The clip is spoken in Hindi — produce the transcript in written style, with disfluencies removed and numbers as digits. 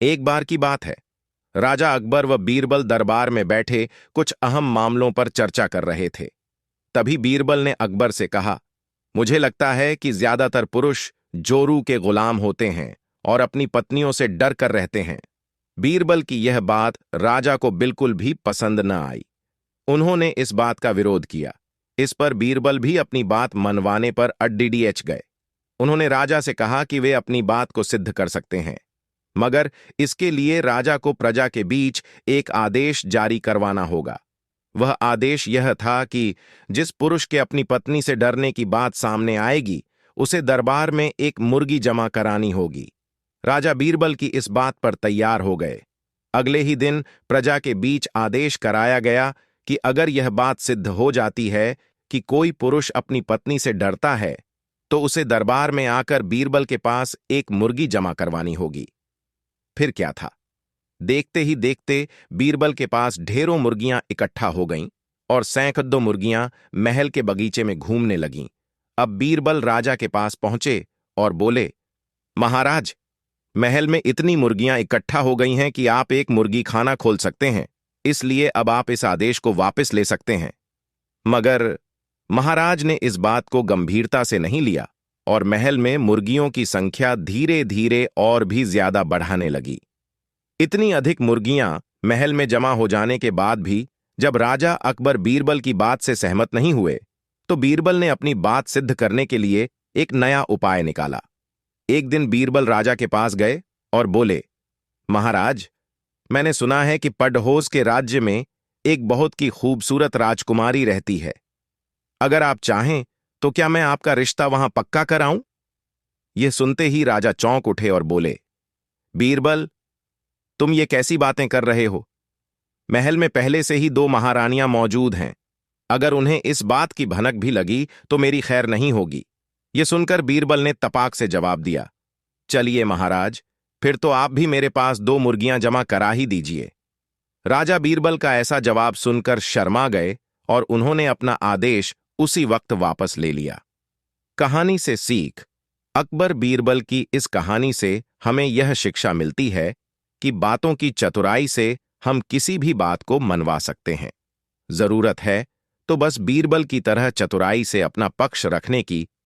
एक बार की बात है। राजा अकबर व बीरबल दरबार में बैठे कुछ अहम मामलों पर चर्चा कर रहे थे। तभी बीरबल ने अकबर से कहा, मुझे लगता है कि ज्यादातर पुरुष जोरू के गुलाम होते हैं और अपनी पत्नियों से डर कर रहते हैं। बीरबल की यह बात राजा को बिल्कुल भी पसंद न आई। उन्होंने इस बात का विरोध किया। इस पर बीरबल भी अपनी बात मनवाने पर अड्डीडीएच गए। उन्होंने राजा से कहा कि वे अपनी बात को सिद्ध कर सकते हैं, मगर इसके लिए राजा को प्रजा के बीच एक आदेश जारी करवाना होगा। वह आदेश यह था कि जिस पुरुष के अपनी पत्नी से डरने की बात सामने आएगी, उसे दरबार में एक मुर्गी जमा करानी होगी। राजा बीरबल की इस बात पर तैयार हो गए। अगले ही दिन प्रजा के बीच आदेश कराया गया कि अगर यह बात सिद्ध हो जाती है कि कोई पुरुष अपनी पत्नी से डरता है, तो उसे दरबार में आकर बीरबल के पास एक मुर्गी जमा करवानी होगी। फिर क्या था, देखते ही देखते बीरबल के पास ढेरों मुर्गियां इकट्ठा हो गईं और सैकड़ों मुर्गियां महल के बगीचे में घूमने लगीं। अब बीरबल राजा के पास पहुंचे और बोले, महाराज, महल में इतनी मुर्गियां इकट्ठा हो गई हैं कि आप एक मुर्गी खाना खोल सकते हैं, इसलिए अब आप इस आदेश को वापस ले सकते हैं। मगर महाराज ने इस बात को गंभीरता से नहीं लिया और महल में मुर्गियों की संख्या धीरे धीरे और भी ज्यादा बढ़ाने लगी। इतनी अधिक मुर्गियां महल में जमा हो जाने के बाद भी जब राजा अकबर बीरबल की बात से सहमत नहीं हुए, तो बीरबल ने अपनी बात सिद्ध करने के लिए एक नया उपाय निकाला। एक दिन बीरबल राजा के पास गए और बोले, महाराज, मैंने सुना है कि पडहोस के राज्य में एक बहुत की खूबसूरत राजकुमारी रहती है। अगर आप चाहें तो क्या मैं आपका रिश्ता वहां पक्का कराऊं? यह सुनते ही राजा चौंक उठे और बोले, बीरबल, तुम ये कैसी बातें कर रहे हो? महल में पहले से ही दो महारानियां मौजूद हैं। अगर उन्हें इस बात की भनक भी लगी तो मेरी खैर नहीं होगी। यह सुनकर बीरबल ने तपाक से जवाब दिया, चलिए महाराज, फिर तो आप भी मेरे पास दो मुर्गियां जमा करा ही दीजिए। राजा बीरबल का ऐसा जवाब सुनकर शर्मा गए और उन्होंने अपना आदेश उसी वक्त वापस ले लिया। कहानी से सीख। अकबर बीरबल की इस कहानी से हमें यह शिक्षा मिलती है कि बातों की चतुराई से हम किसी भी बात को मनवा सकते हैं। जरूरत है तो बस बीरबल की तरह चतुराई से अपना पक्ष रखने की